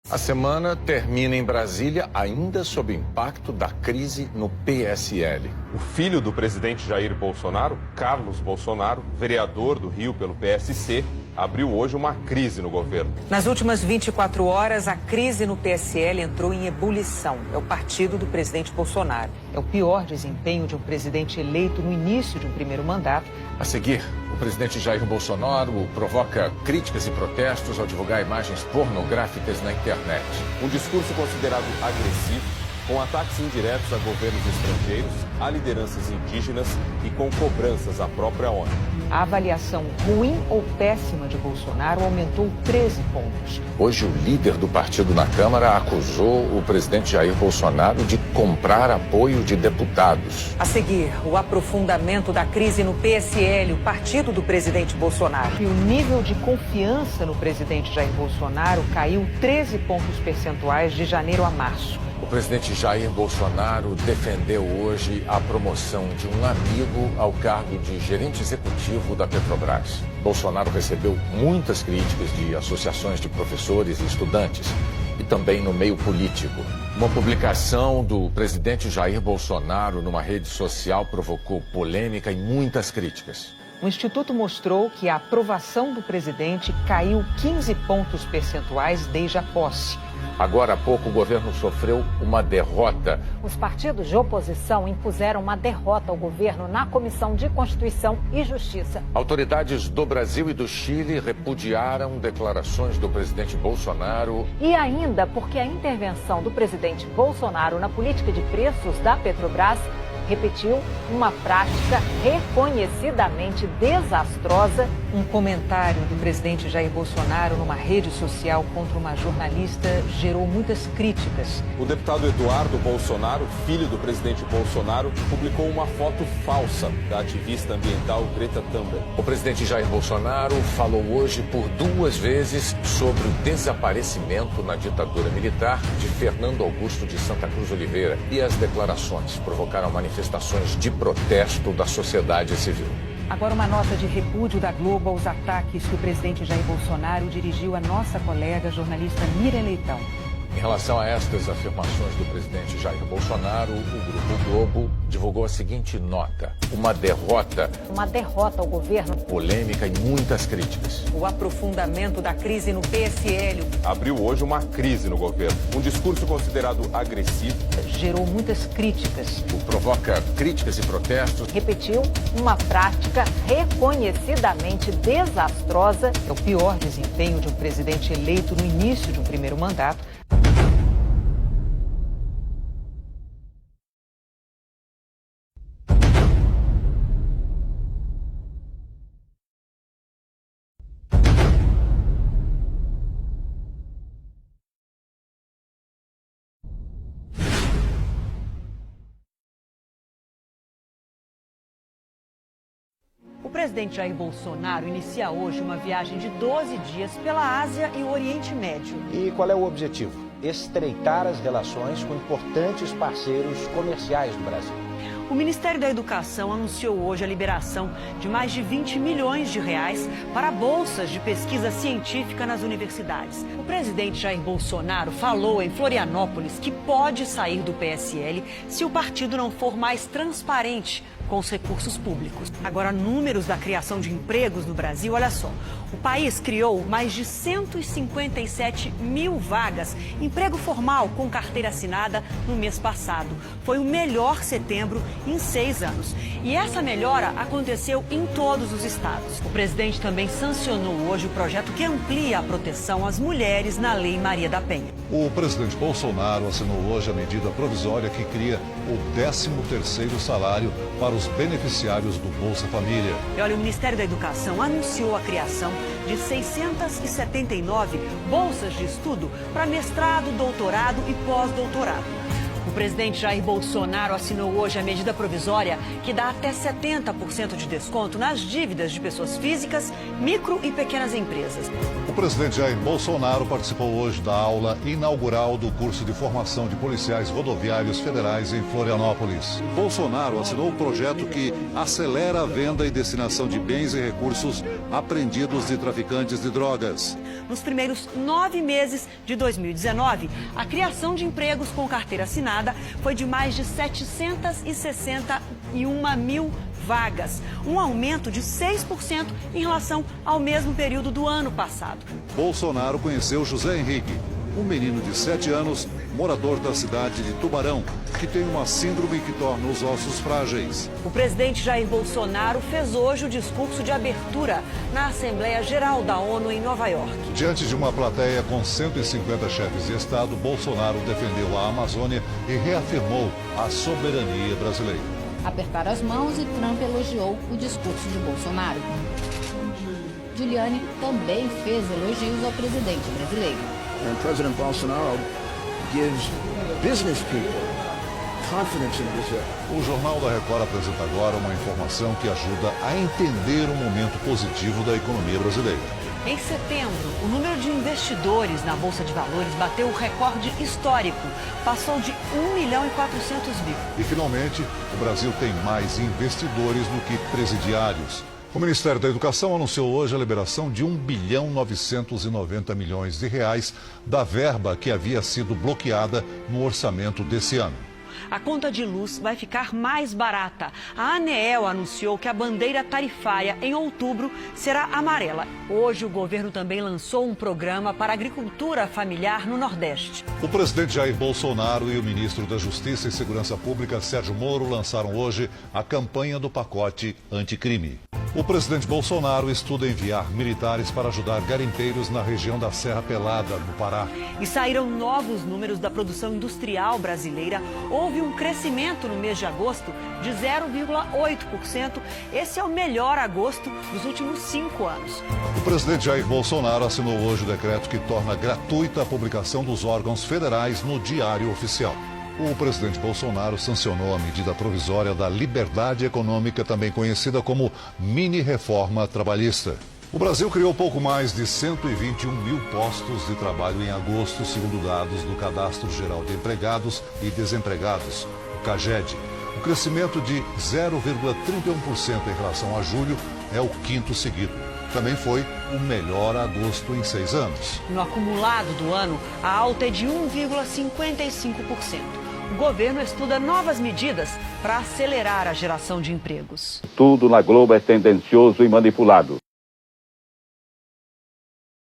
A semana termina em Brasília, ainda sob o impacto da crise no PSL. O filho do presidente Jair Bolsonaro, Carlos Bolsonaro, vereador do Rio pelo PSC, abriu hoje uma crise no governo. Nas últimas 24 horas, a crise no PSL entrou em ebulição. É o partido do presidente Bolsonaro. É o pior desempenho de um presidente eleito no início de um primeiro mandato. A seguir, o presidente Jair Bolsonaro provoca críticas e protestos ao divulgar imagens pornográficas na internet. Um discurso considerado agressivo, com ataques indiretos a governos estrangeiros, a lideranças indígenas e com cobranças à própria ONU. A avaliação ruim ou péssima de Bolsonaro aumentou 13 pontos. Hoje, o líder do partido na Câmara acusou o presidente Jair Bolsonaro de comprar apoio de deputados. A seguir, o aprofundamento da crise no PSL, o partido do presidente Bolsonaro. E o nível de confiança no presidente Jair Bolsonaro caiu 13 pontos percentuais de janeiro a março. O presidente Jair Bolsonaro defendeu hoje a promoção de um amigo ao cargo de gerente executivo da Petrobras. Bolsonaro recebeu muitas críticas de associações de professores e estudantes e também no meio político. Uma publicação do presidente Jair Bolsonaro numa rede social provocou polêmica e muitas críticas. O Instituto mostrou que a aprovação do presidente caiu 15 pontos percentuais desde a posse. Agora há pouco, o governo sofreu uma derrota. Os partidos de oposição impuseram uma derrota ao governo na Comissão de Constituição e Justiça. Autoridades do Brasil e do Chile repudiaram declarações do presidente Bolsonaro. E ainda porque a intervenção do presidente Bolsonaro na política de preços da Petrobras repetiu uma prática reconhecidamente desastrosa. Um comentário do presidente Jair Bolsonaro numa rede social contra uma jornalista gerou muitas críticas. O deputado Eduardo Bolsonaro, filho do presidente Bolsonaro, publicou uma foto falsa da ativista ambiental Greta Thunberg. O presidente Jair Bolsonaro falou hoje por 2 vezes sobre o desaparecimento na ditadura militar de Fernando Augusto de Santa Cruz Oliveira. E as declarações provocaram manifestações de protesto da sociedade civil. Agora uma nota de repúdio da Globo aos ataques que o presidente Jair Bolsonaro dirigiu à nossa colega jornalista Miriam Leitão. Em relação a estas afirmações do presidente Jair Bolsonaro, o Grupo Globo divulgou a seguinte nota: uma derrota. Uma derrota ao governo. Polêmica e muitas críticas. O aprofundamento da crise no PSL. Abriu hoje uma crise no governo. Um discurso considerado agressivo. Gerou muitas críticas. Provoca críticas e protestos. Repetiu uma prática reconhecidamente desastrosa. É o pior desempenho de um presidente eleito no início de um primeiro mandato. O presidente Jair Bolsonaro inicia hoje uma viagem de 12 dias pela Ásia e o Oriente Médio. E qual é o objetivo? Estreitar as relações com importantes parceiros comerciais do Brasil. O Ministério da Educação anunciou hoje a liberação de mais de 20 milhões de reais para bolsas de pesquisa científica nas universidades. O presidente Jair Bolsonaro falou em Florianópolis que pode sair do PSL se o partido não for mais transparente com os recursos públicos. Agora, números da criação de empregos no Brasil, olha só. O país criou mais de 157 mil vagas, emprego formal com carteira assinada no mês passado. Foi o melhor setembro em 6 anos. E essa melhora aconteceu em todos os estados. O presidente também sancionou hoje o projeto que amplia a proteção às mulheres na Lei Maria da Penha. O presidente Bolsonaro assinou hoje a medida provisória que cria o 13º salário para os beneficiários do Bolsa Família. E olha, o Ministério da Educação anunciou a criação de 679 bolsas de estudo para mestrado, doutorado e pós-doutorado. O presidente Jair Bolsonaro assinou hoje a medida provisória que dá até 70% de desconto nas dívidas de pessoas físicas, micro e pequenas empresas. O presidente Jair Bolsonaro participou hoje da aula inaugural do curso de formação de policiais rodoviários federais em Florianópolis. Bolsonaro assinou um projeto que acelera a venda e destinação de bens e recursos apreendidos de traficantes de drogas. Nos primeiros 9 meses de 2019, a criação de empregos com carteira assinada foi de mais de 761 mil vagas, um aumento de 6% em relação ao mesmo período do ano passado. Bolsonaro conheceu José Henrique, um menino de 7 anos, morador da cidade de Tubarão, que tem uma síndrome que torna os ossos frágeis. O presidente Jair Bolsonaro fez hoje o discurso de abertura na Assembleia Geral da ONU em Nova York. Diante de uma plateia com 150 chefes de Estado, Bolsonaro defendeu a Amazônia e reafirmou a soberania brasileira. Apertaram as mãos e Trump elogiou o discurso de Bolsonaro. Giuliani também fez elogios ao presidente brasileiro. And President Bolsonaro gives business people confidence in Brazil. O Jornal da Record apresenta agora uma informação que ajuda a entender o momento positivo da economia brasileira. Em setembro, o número de investidores na Bolsa de Valores bateu o recorde histórico, passou de 1.400.000. E, finalmente, o Brasil tem mais investidores do que presidiários. O Ministério da Educação anunciou hoje a liberação de R$1.990 bilhões da verba que havia sido bloqueada no orçamento desse ano. A conta de luz vai ficar mais barata. A ANEEL anunciou que a bandeira tarifária em outubro será amarela. Hoje o governo também lançou um programa para agricultura familiar no Nordeste. O presidente Jair Bolsonaro e o ministro da Justiça e Segurança Pública, Sérgio Moro, lançaram hoje a campanha do pacote anticrime. O presidente Bolsonaro estuda enviar militares para ajudar garimpeiros na região da Serra Pelada, no Pará. E saíram novos números da produção industrial brasileira. Houve um crescimento no mês de agosto de 0,8%. Esse é o melhor agosto dos últimos 5 anos. O presidente Jair Bolsonaro assinou hoje o decreto que torna gratuita a publicação dos órgãos federais no Diário Oficial. O presidente Bolsonaro sancionou a medida provisória da liberdade econômica, também conhecida como mini-reforma trabalhista. O Brasil criou pouco mais de 121 mil postos de trabalho em agosto, segundo dados do Cadastro Geral de Empregados e Desempregados, o CAGED. O crescimento de 0,31% em relação a julho é o quinto seguido. Também foi o melhor agosto em 6 anos. No acumulado do ano, a alta é de 1,55%. O governo estuda novas medidas para acelerar a geração de empregos. Tudo na Globo é tendencioso e manipulado.